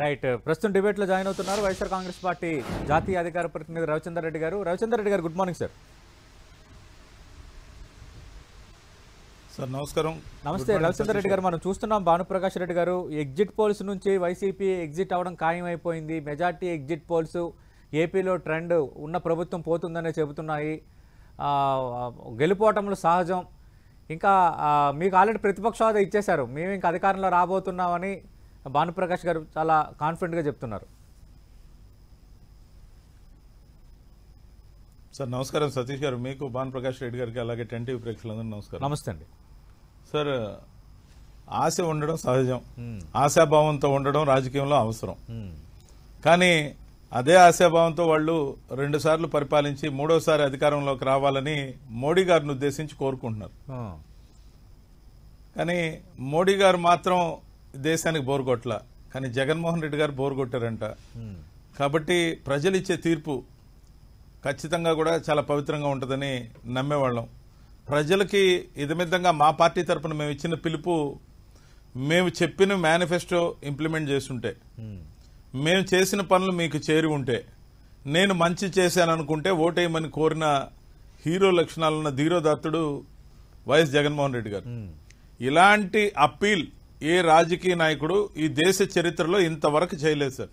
Right. ప్రస్తుతం debate లో join అవుతున్నారు వైఎస్ఆర్ కాంగ్రెస్ పార్టీ జాతీయ అధికార ప్రతినిధి రవిచంద్ర రెడ్డి గారు. రవిచంద్ర రెడ్డి గారు, గుడ్ మార్నింగ్ సార్. సార్ నమస్కారం. నమస్తే రవిచంద్ర రెడ్డి గారు. మనం చూస్తున్నాం భానుప్రకాష్ రెడ్డి గారు ఎగ్జిట్ పోల్స్ నుంచి వైసీపీ ఎగ్జిట్ అవడం ఖాయం అయిపోయింది. మెజార్టీ ఎగ్జిట్ పోల్స్ ఏపీలో ట్రెండ్ ఉన్న ప్రభుత్వం పోతుందనే చెబుతున్నాయి. గెలుపోవటంలో సహజం. ఇంకా మీకు ఆల్రెడీ ప్రతిపక్ష హోదా ఇచ్చేశారు, మేము ఇంకా అధికారంలో రాబోతున్నామని భానుప్రకాష్ గారు చాలా కాన్ఫిడెంట్గా చెప్తున్నారు. సార్ నమస్కారం సతీష్ గారు, మీకు భానుప్రకాష్ రెడ్డి గారికి అలాగే 10 టీవీ ప్రేక్షకులందరూ నమస్కారం. నమస్తే అండి. సార్ ఆశ ఉండడం సహజం, ఆశాభావంతో ఉండడం రాజకీయంలో అవసరం. కానీ అదే ఆశాభావంతో వాళ్ళు 2 సార్లు పరిపాలించి 3వసారి అధికారంలోకి రావాలని మోడీ గారిని ఉద్దేశించి కోరుకుంటున్నారు. కానీ మోడీ గారు మాత్రం దేశానికి బోరు కొట్ల, కానీ జగన్మోహన్ రెడ్డి గారు బోరు కొట్టారంట. కాబట్టి ప్రజలు ఇచ్చే తీర్పు ఖచ్చితంగా కూడా చాలా పవిత్రంగా ఉంటుందని నమ్మేవాళ్ళం. ప్రజలకి ఇదమిద్దంగా మా పార్టీ తరఫున మేము ఇచ్చిన పిలుపు, మేము చెప్పిన మేనిఫెస్టో ఇంప్లిమెంట్ చేస్తుంటే, మేము చేసిన పనులు మీకు చేరి ఉంటే, నేను మంచి చేశాననుకుంటే ఓటేయమని కోరిన హీరో లక్షణాలున్న ధీరోదత్తుడు వైఎస్ జగన్మోహన్ రెడ్డి గారు. ఇలాంటి అప్పీల్ ఏ రాజకీయ నాయకుడు ఈ దేశ చరిత్రలో ఇంతవరకు చేయలేదు సార్,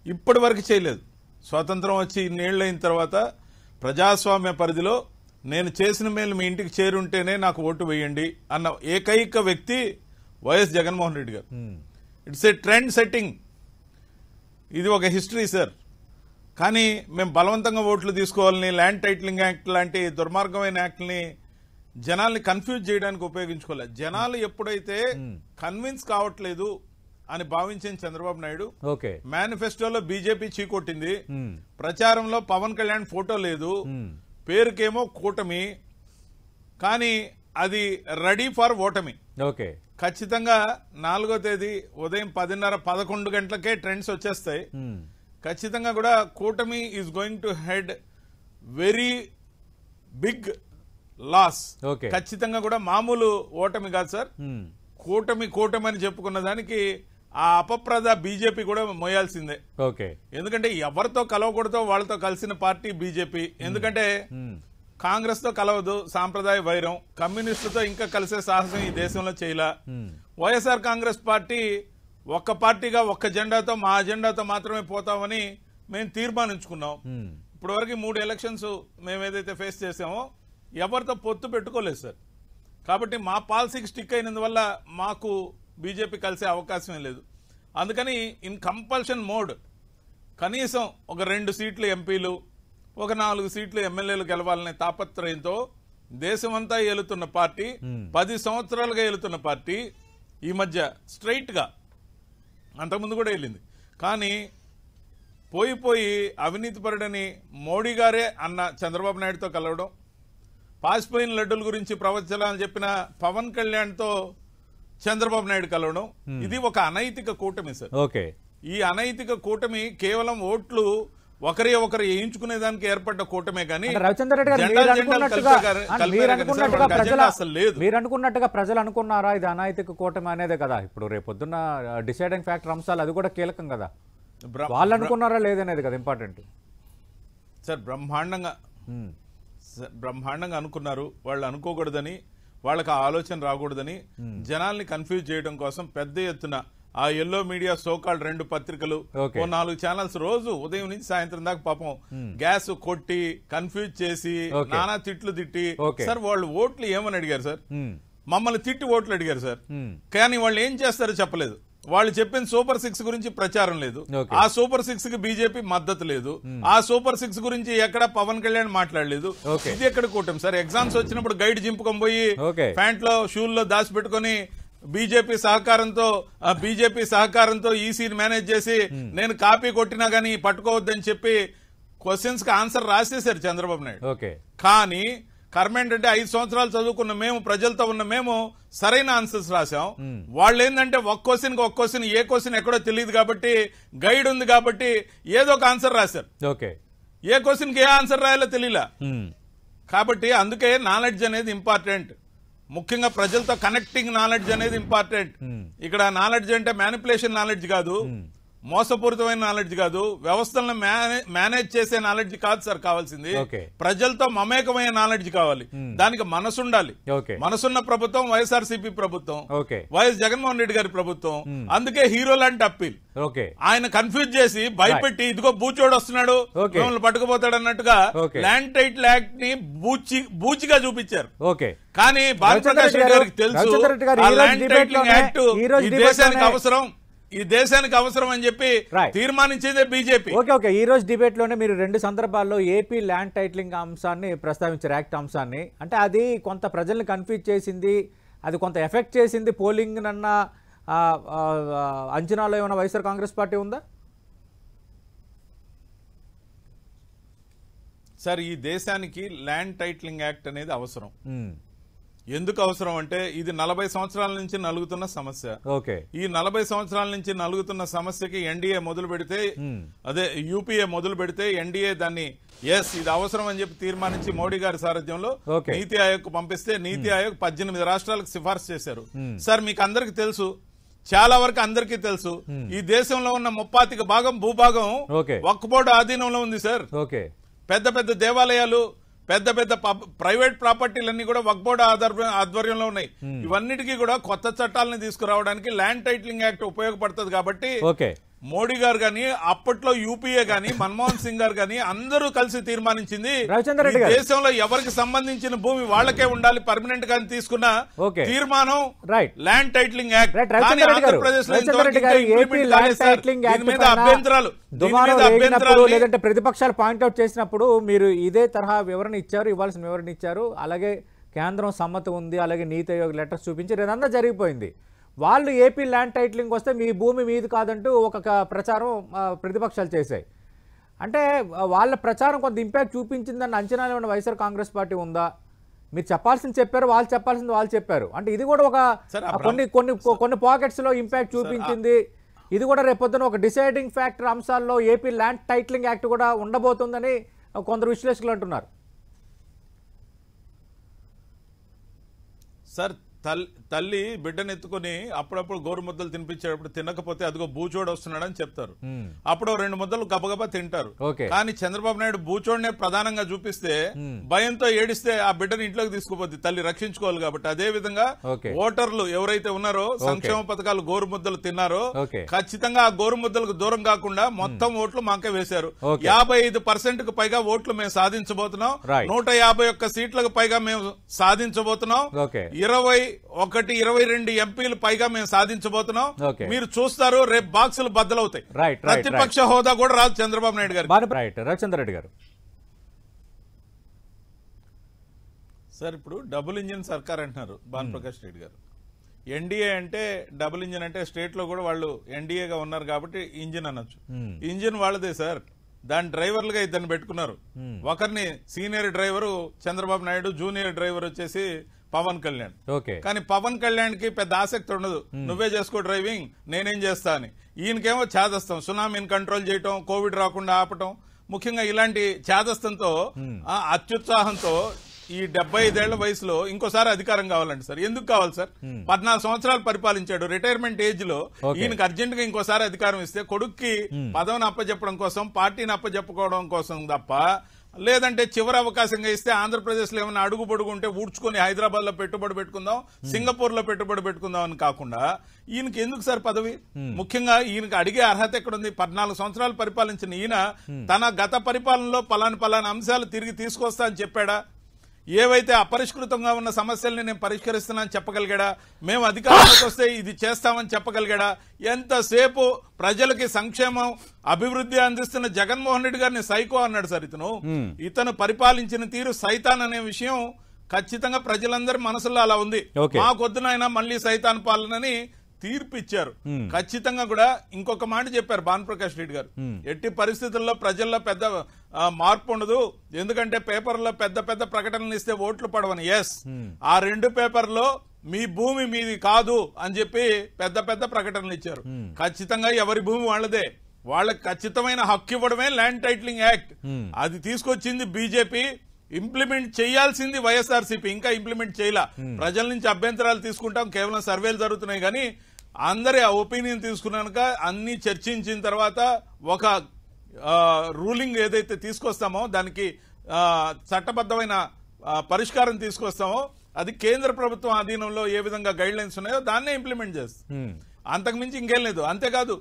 ఇప్పటి వరకు చేయలేదు. స్వాతంత్రం వచ్చి ఇన్నేళ్లైన తర్వాత ప్రజాస్వామ్య పరిధిలో నేను చేసిన మేలు మీ ఇంటికి చేరుంటేనే నాకు ఓటు వేయండి అన్న ఏకైక వ్యక్తి వైఎస్ జగన్మోహన్ రెడ్డి గారు. ఇట్స్ ఏ ట్రెండ్ సెట్టింగ్, ఇది ఒక హిస్టరీ సార్. కానీ మేము బలవంతంగా ఓట్లు తీసుకోవాలని ల్యాండ్ టైటిలింగ్ యాక్ట్ లాంటి దుర్మార్గమైన యాక్ట్ని జనాల్ని కన్ఫ్యూజ్ చేయడానికి ఉపయోగించుకోలేదు. జనాలు ఎప్పుడైతే కన్విన్స్ కావట్లేదు అని భావించిన చంద్రబాబు నాయుడు మేనిఫెస్టోలో బీజేపీ చీకొట్టింది, ప్రచారంలో పవన్ కళ్యాణ్ ఫోటో లేదు, పేరుకేమో కూటమి, కానీ అది రెడీ ఫర్ ఓటమి. ఖచ్చితంగా 4వ తేదీ ఉదయం 10:30, 11 గంటలకే ట్రెండ్స్ వచ్చేస్తాయి. ఖచ్చితంగా కూడా కూటమి is going to head very big loss. ఖచ్చితంగా కూడా మామూలు ఓటమి కాదు సార్, కూటమి అని చెప్పుకున్న దానికి ఆ అపప్రద బీజేపీ కూడా మోయాల్సిందే. ఎందుకంటే ఎవరితో కలవకూడదో వాళ్ళతో కలిసిన పార్టీ బీజేపీ. ఎందుకంటే కాంగ్రెస్ తో కలవదు, సాంప్రదాయ వైరం. కమ్యూనిస్టులతో ఇంకా కలిసే సాహసం ఈ దేశంలో చేయలా. వైఎస్ఆర్ కాంగ్రెస్ పార్టీ ఒక్క పార్టీగా ఒక్క జెండాతో, మా అజెండాతో మాత్రమే పోతామని మేము తీర్మానించుకున్నాం. ఇప్పటి వరకు 3 ఎలక్షన్స్ మేము ఏదైతే ఫేస్ చేసామో ఎవరితో పొత్తు పెట్టుకోలేదు సార్. కాబట్టి మా పాలసీకి స్టిక్ అయినందువల్ల మాకు బీజేపీ కలిసే అవకాశమే లేదు. అందుకని ఇన్ కంపల్షన్ మోడ్ కనీసం ఒక 2 సీట్లు ఎంపీలు, ఒక 4 సీట్లు ఎమ్మెల్యేలు గెలవాలనే తాపత్రయంతో దేశమంతా ఏలుతున్న పార్టీ, 10 సంవత్సరాలుగా ఏలుతున్న పార్టీ ఈ మధ్య స్ట్రైట్ గా, అంతకుముందు కూడా వెళ్ళింది, కానీ పోయి అవినీతిపరుడని మోడీ గారే అన్న చంద్రబాబు నాయుడుతో కలవడం, పాసిపోయిన లడ్డూల గురించి ప్రవచనాలు చెప్పిన పవన్ కళ్యాణ్ తో చంద్రబాబు నాయుడు కలవడం, ఇది ఒక అనైతిక కూటమి సార్. ఈ అనైతిక కూటమి కేవలం ఓట్లు ఒకరు వేయించుకునేదానికి ఏర్పడ్డ కూటమే కానీ మీరు అనుకున్నట్టుగా ప్రజలు అనుకున్నారా ఇది అనైతిక కూటమి అనేదే కదా ఇప్పుడు రేపొద్దున్న డిసైడింగ్ ఫ్యాక్టర్ అంశాలు, అది కూడా కీలకం కదా. వాళ్ళు అనుకున్నారా లేదనేది కదా ఇంపార్టెంట్ సార్. బ్రహ్మాండంగా అనుకున్నారు. వాళ్ళు అనుకోకూడదని, వాళ్ళకి ఆ ఆలోచన రాకూడదని జనాల్ని కన్ఫ్యూజ్ చేయడం కోసం పెద్ద ఎత్తున ఆ ఎల్లో మీడియా సోకాల్డ్ 2 పత్రికలు, 4 ఛానల్స్ రోజు ఉదయం నుంచి సాయంత్రం దాకా పాపం గ్యాస్ కొట్టి కన్ఫ్యూజ్ చేసి నానా తిట్లు తిట్టి సార్ వాళ్ళు ఓట్లు ఏమని అడిగారు సార్, మమ్మల్ని తిట్టి ఓట్లు అడిగారు సార్. కానీ వాళ్ళు ఏం చేస్తారో చెప్పలేదు. వాళ్ళు చెప్పిన సూపర్ 6 గురించి ప్రచారం లేదు, ఆ సూపర్ 6 కి బీజేపీ మద్దతు లేదు, ఆ సూపర్ 6 గురించి ఎక్కడ పవన్ కళ్యాణ్ మాట్లాడలేదు. ఇది ఎక్కడ కూటమి సార్? ఎగ్జామ్స్ వచ్చినప్పుడు గైడ్ జింపుకొని పోయి ప్యాంట్ లో షూల్లో దాచిపెట్టుకుని బీజేపీ సహకారంతో ఈసీని మేనేజ్ చేసి నేను కాపీ కొట్టినా గానీ పట్టుకోవద్దని చెప్పి క్వశ్చన్స్ కి ఆన్సర్ రాసేశారు చంద్రబాబు నాయుడు. కానీ కర్మ ఏంటంటే 5 సంవత్సరాలు చదువుకున్న మేము, ప్రజలతో ఉన్న మేము సరైన ఆన్సర్స్ రాసాం. వాళ్ళు ఏంటంటే ఒక్క క్వశ్చన్ ఏ క్వశ్చన్ ఎక్కడో తెలియదు కాబట్టి, గైడ్ ఉంది కాబట్టి ఏదో ఒక ఆన్సర్ రాశారు. ఏ క్వశ్చన్ కి ఏ ఆన్సర్ రాయాలో తెలియలా. కాబట్టి అందుకే నాలెడ్జ్ అనేది ఇంపార్టెంట్. ముఖ్యంగా ప్రజలతో కనెక్టింగ్ నాలెడ్జ్ అనేది ఇంపార్టెంట్. ఇక్కడ నాలెడ్జ్ అంటే మ్యానిపులేషన్ నాలెడ్జ్ కాదు, మోసపూరితమైన నాలెడ్జ్ కాదు, వ్యవస్థలను మేనేజ్ చేసే నాలెడ్జ్ కాదు సార్ కావాల్సింది. ప్రజలతో మమేకమైన నాలెడ్జ్ కావాలి, దానికి మనసు ఉండాలి. మనసున్న ప్రభుత్వం వైఎస్ఆర్సీపీ ప్రభుత్వం, వైఎస్ జగన్మోహన్ రెడ్డి గారి ప్రభుత్వం. అందుకే హీరో లాంటి అప్పీల్. ఆయన కన్ఫ్యూజ్ చేసి భయపెట్టి ఇదిగో బూచోడు వస్తున్నాడు మిమ్మల్ని పట్టుకుపోతాడు అన్నట్టుగా ల్యాండ్ టైటిల్ యాక్ట్ ని బూచిగా చూపించారు. కానీ భానుప్రకాష్ రెడ్డి గారికి తెలుసు ల్యాండ్ టైటిలింగ్ యాక్ట్ ఈ దేశానికి అవసరం, ఈ దేశానికి అవసరం అని చెప్పి తీర్మానించేదే బీజేపీ. ఓకే, ఈ రోజు డిబేట్ లోనే మీరు 2 సందర్భాల్లో ఏపీ ల్యాండ్ టైటిలింగ్ అంశాన్ని ప్రస్తావించారు, యాక్ట్ అంశాన్ని. అంటే అది కొంత ప్రజల్ని కన్ఫ్యూజ్ చేసింది, అది కొంత ఎఫెక్ట్ చేసింది పోలింగ్ అన్న అంచనాలో ఏమైనా వైఎస్ఆర్ కాంగ్రెస్ పార్టీ ఉందా సార్? ఈ దేశానికి ల్యాండ్ టైటిలింగ్ యాక్ట్ అనేది అవసరం. ఎందుకు అవసరం అంటే ఇది 40 సంవత్సరాల నుంచి నలుగుతున్న సమస్య. ఈ 40 సంవత్సరాల నుంచి నలుగుతున్న సమస్యకి ఎన్డీఏ మొదలు పెడితే, అదే యూపీఏ మొదలు పెడితే ఎన్డీఏ దాన్ని ఇది అవసరం అని చెప్పి తీర్మానించి మోడీ గారి సారథ్యంలో నీతి ఆయోగ్ పంపిస్తే నీతి ఆయోగ్ 18 రాష్ట్రాలకు సిఫార్సు చేశారు. సార్ మీకు అందరికి తెలుసు, చాలా వరకు అందరికీ తెలుసు, ఈ దేశంలో ఉన్న 35 భాగం భూభాగం వక్ఫ్ బోర్డు ఆధీనంలో ఉంది సార్. పెద్ద పెద్ద దేవాలయాలు, పెద్ద పెద్ద ప్రైవేట్ ప్రాపర్టీలన్నీ కూడా వక్ఫ్ బోర్డు ఆధ్వర్యంలో ఉన్నాయి. ఇవన్నిటికీ కూడా కొత్త చట్టాలను తీసుకురావడానికి ల్యాండ్ టైటిలింగ్ యాక్ట్ ఉపయోగపడుతుంది. కాబట్టి మోడీ గారు గాని, అప్పట్లో యూపీఏ గాని, మన్మోహన్ సింగ్ గారు గాని అందరూ కలిసి తీర్మానించింది దేశంలో ఎవరికి సంబంధించిన భూమి వాళ్ళకే ఉండాలి పర్మనెంట్ గా తీసుకున్న తీర్మానం ల్యాండ్ టైటిలింగ్ యాక్ట్. ఆంధ్రప్రదేశ్ లో లేదంటే ప్రతిపక్షాలు పాయింట్అవుట్ చేసినప్పుడు మీరు ఇదే తరహా వివరణ ఇచ్చారు, ఇవ్వాల్సిన వివరణ ఇచ్చారు. అలాగే కేంద్రం సమ్మతి ఉంది, అలాగే నీతి ఆయోగ్ లెటర్స్ చూపించి ఇదంతా జరిగిపోయింది. వాళ్ళు ఏపీ ల్యాండ్ టైటిలింగ్ వస్తే మీ భూమి మీది కాదంటూ ఒక ప్రచారం ప్రతిపక్షాలు చేశాయి. అంటే వాళ్ళ ప్రచారం కొంత ఇంపాక్ట్ చూపించిందన్న అంచనాలు ఏమైనా వైఎస్ఆర్ కాంగ్రెస్ పార్టీ ఉందా? మీరు చెప్పాల్సింది చెప్పారు, వాళ్ళు చెప్పాల్సింది వాళ్ళు చెప్పారు. అంటే ఇది కూడా ఒక కొన్ని పాకెట్స్ లో ఇంపాక్ట్ చూపించింది. ఇది కూడా రేపొద్దున ఒక డిసైడింగ్ ఫ్యాక్టర్ అంశాల్లో ఏపీ ల్యాండ్ టైటిలింగ్ యాక్ట్ కూడా ఉండబోతుందని కొందరు విశ్లేషకులు అంటున్నారు. సార్ తల్లి బిడ్డనెత్తుకుని అప్పుడప్పుడు గోరు ముద్దలు తినిపించేటప్పుడు తినకపోతే అదిగో బూచోడు వస్తున్నాడని చెప్తారు. అప్పుడు 2 ముద్దలు గబగబా తింటారు. కానీ చంద్రబాబు నాయుడు బూచోడునే ప్రధానంగా చూపిస్తే భయంతో ఏడిస్తే ఆ బిడ్డని ఇంట్లోకి తీసుకుపోద్ది తల్లి, రక్షించుకోవాలి కాబట్టి. అదే విధంగా ఓటర్లు ఎవరైతే ఉన్నారో సంక్షేమ పథకాలు గోరు ముద్దలు తిన్నారో ఖచ్చితంగా ఆ గోరు ముద్దలకు దూరం కాకుండా మొత్తం ఓట్లు మాకే వేశారు. 55% కు పైగా ఓట్లు మేము సాధించబోతున్నాం. 151 సీట్లకు పైగా మేము సాధించబోతున్నాం. 22 ఎంపీలు పైగా మేము సాధించబోతున్నాం. మీరు చూస్తారు రేపు బాక్సులు బద్దలవుతాయి. ప్రతిపక్ష హోదా కూడా రాదు చంద్రబాబు నాయుడు గారు. రవిచంద్రరెడ్డి గారు సార్, ఇప్పుడు డబుల్ ఇంజిన్ సర్కార్ అంటున్నారు భానుప్రకాష్ రెడ్డి గారు. ఎన్డీఏ అంటే డబుల్ ఇంజిన్ అంటే స్టేట్ లో కూడా వాళ్ళు ఎన్డీఏగా ఉన్నారు కాబట్టి ఇంజిన్ అనొచ్చు. ఇంజిన్ వాళ్ళదే సార్. దాని డ్రైవర్లుగా ఇద్దరిని పెట్టుకున్నారు. ఒకరిని senior driver Chandrababu Naidu, junior driver వచ్చేసి పవన్ కళ్యాణ్. కానీ పవన్ కళ్యాణ్ కి పెద్ద ఆసక్తి ఉండదు, నువ్వే చేసుకో డ్రైవింగ్ నేనేం చేస్తా అని. ఈయనకేమో ఛాదస్తం, సునామీని కంట్రోల్ చేయటం, కోవిడ్ రాకుండా ఆపటం, ముఖ్యంగా ఇలాంటి ఛాదస్తంతో అత్యుత్సాహంతో ఈ 75 ఏళ్ల వయసులో ఇంకోసారి అధికారం కావాలండి సార్. ఎందుకు కావాలి సార్? 14 సంవత్సరాలు పరిపాలించాడు. రిటైర్మెంట్ ఏజ్ లో ఈయనకి అర్జెంట్ గా ఇంకోసారి అధికారం ఇస్తే కొడుక్కి పదవిని అప్పచెప్పడం కోసం, పార్టీని అప్పచెప్పుకోవడం కోసం తప్ప, లేదంటే చివరి అవకాశంగా ఇస్తే ఆంధ్రప్రదేశ్ లో ఏమైనా అడుగు పొడుగు ఉంటే ఊడ్చుకొని హైదరాబాద్ లో పెట్టుబడి పెట్టుకుందాం, సింగపూర్ లో పెట్టుబడి పెట్టుకుందాం అని కాకుండా ఈయనకి ఎందుకు సార్ పదవి? ముఖ్యంగా ఈయనకి అడిగే అర్హత ఎక్కడుంది? 14 సంవత్సరాలు పరిపాలించిన ఈయన తన గత పరిపాలనలో పలాని అంశాలు తిరిగి తీసుకొస్తా అని చెప్పాడా? ఏవైతే అపరిష్కృతంగా ఉన్న సమస్యల్ని నేను పరిష్కరిస్తున్నానని చెప్పగలిగాడా? మేము అధికారంలోకి వస్తే ఇది చేస్తామని చెప్పగలిగాడా? ఎంతసేపు ప్రజలకి సంక్షేమం, అభివృద్ధి అందిస్తున్న జగన్మోహన్ రెడ్డి గారిని సైకో అన్నాడు సార్. ఇతను పరిపాలించిన తీరు సైతాన్ అనే విషయం ఖచ్చితంగా ప్రజలందరి మనసులో అలా ఉంది. మాకొద్దునైనా మళ్లీ సైతాన్ పాలనని తీర్పిచ్చారు. ఖచ్చితంగా కూడా ఇంకొక మాట చెప్పారు భానుప్రకాష్ రెడ్డి గారు, ఎట్టి పరిస్థితుల్లో ప్రజల్లో పెద్ద మార్పు ఉండదు, ఎందుకంటే పేపర్లో పెద్ద పెద్ద ప్రకటనలు ఇస్తే ఓట్లు పడవని. ఆ 2 పేపర్లో మీ భూమి మీది కాదు అని చెప్పి పెద్ద పెద్ద ప్రకటనలు ఇచ్చారు. ఖచ్చితంగా ఎవరి భూమి వాళ్ళదే, వాళ్ళకి ఖచ్చితమైన హక్కు ఇవ్వడమే ల్యాండ్ టైటిలింగ్ యాక్ట్. అది తీసుకొచ్చింది బీజేపీ. ఇంప్లిమెంట్ చేయాల్సింది వైఎస్ఆర్సీపీ, ఇంకా ఇంప్లిమెంట్ చేయాల. ప్రజల నుంచి అభ్యంతరాలు తీసుకుంటాం, కేవలం సర్వేలు జరుగుతున్నాయి కానీ అందరి ఒపీనియన్ తీసుకున్నాక అన్ని చర్చించిన తర్వాత ఒక రూలింగ్ ఏదైతే తీసుకొస్తామో దానికి చట్టబద్ధమైన పరిష్కారం తీసుకొస్తామో అది కేంద్ర ప్రభుత్వం అధీనంలో ఏ విధంగా గైడ్ లైన్స్ ఉన్నాయో దాన్నే ఇంప్లిమెంట్ చేస్తాం. అంతకుమించి ఇంకేం లేదు. అంతేకాదు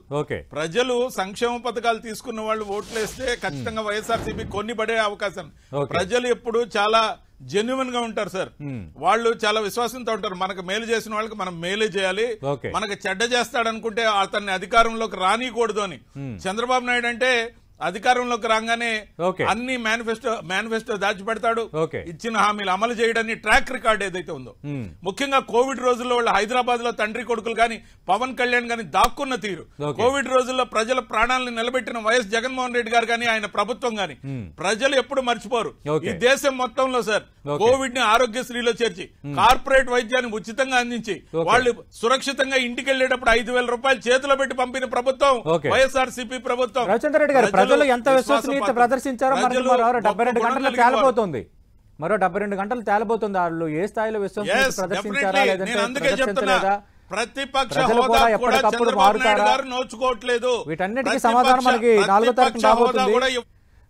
ప్రజలు సంక్షేమ పథకాలు తీసుకున్న వాళ్ళు ఓట్లేస్తే ఖచ్చితంగా వైఎస్ఆర్సీపీ కొన్ని పడే అవకాశం. ప్రజలు ఎప్పుడు చాలా జెన్యున్ గా ఉంటారు సార్, వాళ్ళు చాలా విశ్వాసంతో ఉంటారు. మనకు మేలు చేసిన వాళ్ళకి మనం మేలే చేయాలి, మనకు చెడ్డ చేస్తాడనుకుంటే అతన్ని అధికారంలోకి రానియకూడదు అని. చంద్రబాబు నాయుడు అంటే అధికారంలోకి రాగానే అన్ని మేనిఫెస్టో దాచిపెడతాడు, ఇచ్చిన హామీలు అమలు చేయడాన్ని ట్రాక్ రికార్డ్ ఏదైతే ఉందో, ముఖ్యంగా కోవిడ్ రోజుల్లో వాళ్ళు హైదరాబాద్ లో తండ్రి కొడుకులు గాని పవన్ కళ్యాణ్ గాని దాక్కున్న తీరు, కోవిడ్ రోజుల్లో ప్రజల ప్రాణాలను నిలబెట్టిన వైఎస్ జగన్మోహన్ రెడ్డి గారు గాని ఆయన ప్రభుత్వం గాని ప్రజలు ఎప్పుడు మర్చిపోరు. ఈ దేశం మొత్తంలో సార్ కోవిడ్ ని ఆరోగ్యశ్రీలో చేర్చి కార్పొరేట్ వైద్యాన్ని ఉచితంగా అందించి వాళ్ళు సురక్షితంగా ఇంటికి వెళ్లేటప్పుడు 5,000 రూపాయలు చేతిలో పెట్టి పంపిన ప్రభుత్వం వైఎస్ఆర్సీపీ ప్రభుత్వం. ప్రజలు ఎంత విశ్వసనీయత ప్రదర్శించారో మరో 72 గంటలు తేలబోతుంది. మరో 72 గంటలు తేలబోతుంది వాళ్ళు ఏ స్థాయిలో విశ్వసనీయత ప్రదర్శించారా లేదంటే ప్రదర్శించలేదా, ప్రతిపక్ష ఎప్పటికప్పుడు మారుతారా, నోచుకోవట్లేదు. వీటన్నిటికీ సమాధానం మనకి 4వ తారీఖున రాబోతుంది.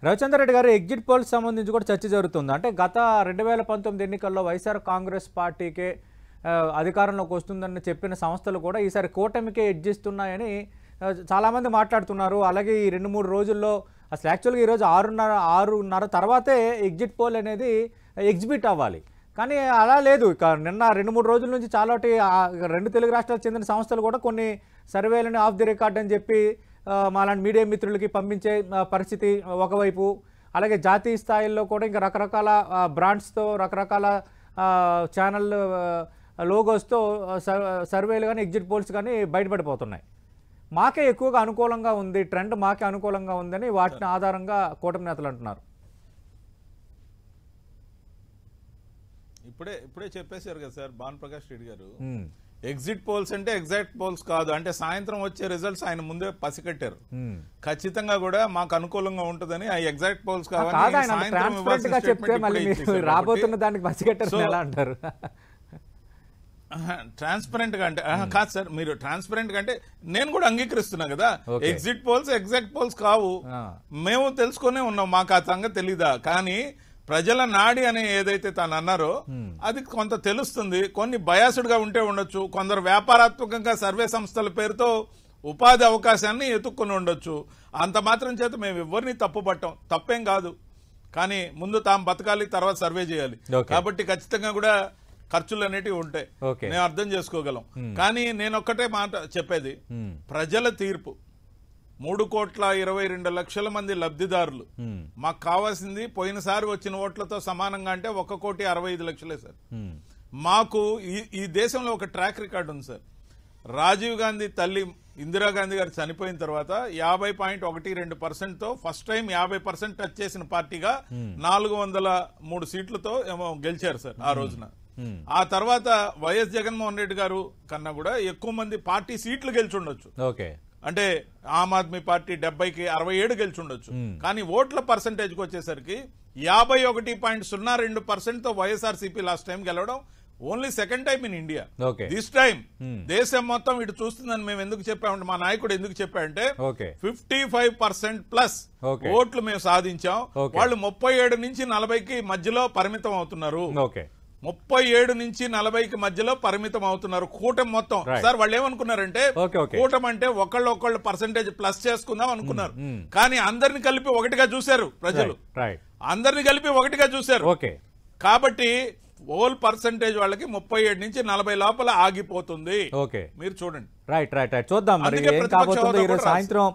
రవిచంద్ర రెడ్డి గారు, ఎగ్జిట్ పోల్స్ సంబంధించి కూడా చర్చ జరుగుతుంది. అంటే గత 2019 ఎన్నికల్లో వైఎస్ఆర్ కాంగ్రెస్ పార్టీకే అధికారంలోకి వస్తుందని చెప్పిన సంస్థలు కూడా ఈసారి కూటమికే ఎడ్జిస్తున్నాయని చాలామంది మాట్లాడుతున్నారు. అలాగే ఈ 2-3 రోజుల్లో అసలు యాక్చువల్గా ఈరోజు 6:30 తర్వాతే ఎగ్జిట్ పోల్ అనేది ఎగ్జిబిట్ అవ్వాలి, కానీ అలా లేదు. ఇక నిన్న 2-3 రోజుల నుంచి చాలా 2 తెలుగు రాష్ట్రాలకు చెందిన సంస్థలు కూడా కొన్ని సర్వేలని ఆఫ్ ది రికార్డ్ అని చెప్పి మాలాంటి మీడియా మిత్రులకి పంపించే పరిస్థితి ఒకవైపు, అలాగే జాతీయ స్థాయిలో కూడా ఇంకా రకరకాల బ్రాండ్స్తో రకరకాల ఛానల్ లోగోస్తో సర్వేలు కానీ ఎగ్జిట్ పోల్స్ కానీ బయటపడిపోతున్నాయి. మాకే ఎక్కువగా అనుకూలంగా ఉంది, ట్రెండ్ మాకే అనుకూలంగా ఉందని వాటిని ఆధారంగా కూటమి నేతలు అంటున్నారు. ఇప్పుడే చెప్పేశారు కదా సార్ భానుప్రకాష్ రెడ్డి గారు, ఎగ్జిట్ పోల్స్ అంటే ఎగ్జాక్ట్ పోల్స్ కాదు, అంటే సాయంత్రం వచ్చే రిజల్ట్స్ ఆయన ముందే పసికట్టారు. ఖచ్చితంగా కూడా మాకు అనుకూలంగా ఉంటుందని ఆ ఎగ్జాక్ట్ పోల్స్ రాబోతున్న దానికి పసికట్టారు ఎలా అంటారు? ట్రాన్స్పరెంట్ గా అంటే కాదు సార్, మీరు ట్రాన్స్పరెంట్ గా అంటే నేను కూడా అంగీకరిస్తున్నా కదా, ఎగ్జిట్ పోల్స్ ఎగ్జాక్ట్ పోల్స్ కావు, మేము తెలుసుకునే ఉన్నాం, మాకు ఆ సంగతి తెలీదా. కానీ ప్రజల నాడి అని ఏదైతే తాను అన్నారో అది కొంత తెలుస్తుంది. కొన్ని బయాస్డ్ గా ఉంటే ఉండొచ్చు, కొందరు వ్యాపారాత్మకంగా సర్వే సంస్థల పేరుతో ఉపాధి అవకాశాన్ని ఎత్తుక్కుని ఉండొచ్చు. అంత మాత్రం చేత మేము ఎవరిని తప్పుపట్టాం, తప్పేం కాదు. కానీ ముందు తాము బతకాలి, తర్వాత సర్వే చేయాలి. కాబట్టి ఖచ్చితంగా కూడా ఖర్చులు అనేటివి ఉంటాయి, నేను అర్థం చేసుకోగలం. కానీ నేను ఒక్కటే మాట చెప్పేది, ప్రజల తీర్పు 3,22,00,000 మంది లబ్ధిదారులు, మాకు కావాల్సింది పోయినసారి వచ్చిన ఓట్లతో సమానంగా అంటే 1,65,00,000 సార్. మాకు ఈ దేశంలో ఒక ట్రాక్ రికార్డు ఉంది సార్. రాజీవ్ గాంధీ తల్లి ఇందిరాగాంధీ గారు చనిపోయిన తర్వాత 50.12% తో ఫస్ట్ టైం 50% టచ్ చేసిన పార్టీగా 403 సీట్లతో ఏమో గెలిచారు సార్ ఆ రోజున. ఆ తర్వాత వైఎస్ జగన్మోహన్ రెడ్డి గారు కన్నా కూడా ఎక్కువ మంది పార్టీ సీట్లు గెలిచుండొచ్చు. అంటే ఆమ్ ఆద్మీ పార్టీ 70కి 67 గెలిచుండొచ్చు. కానీ ఓట్ల పర్సంటేజ్కి వచ్చేసరికి 51.02% తో వైఎస్ఆర్సీపీ లాస్ట్ టైం గెలవడం only second time in India. This time దేశం మొత్తం ఇటు చూస్తుందని మేము ఎందుకు చెప్పామంటే, మా నాయకుడు ఎందుకు చెప్పాడంటే 55% + ఓట్లు మేము సాధించాం. వాళ్ళు 37 నుంచి 40కి మధ్యలో పరిమితం అవుతున్నారు. 37 నుంచి 40కి మధ్యలో పరిమితం అవుతున్నారు కూటమి మొత్తం. సార్ వాళ్ళు ఏమనుకున్నారంటే కూటమి అంటే ఒకళ్ళు పర్సంటేజ్ ప్లస్ చేసుకుందాం అనుకున్నారు. కానీ అందరిని కలిపి ఒకటిగా చూశారు ప్రజలు, అందరిని కలిపి ఒకటిగా చూశారు. కాబట్టి ఓల్ పర్సంటేజ్ వాళ్ళకి 37 నుంచి 40 లోపల ఆగిపోతుంది. మీరు చూడండి. రైట్ చూద్దాం మరి ఏం కాబోతుందో. ఈరోజు సాయంత్రం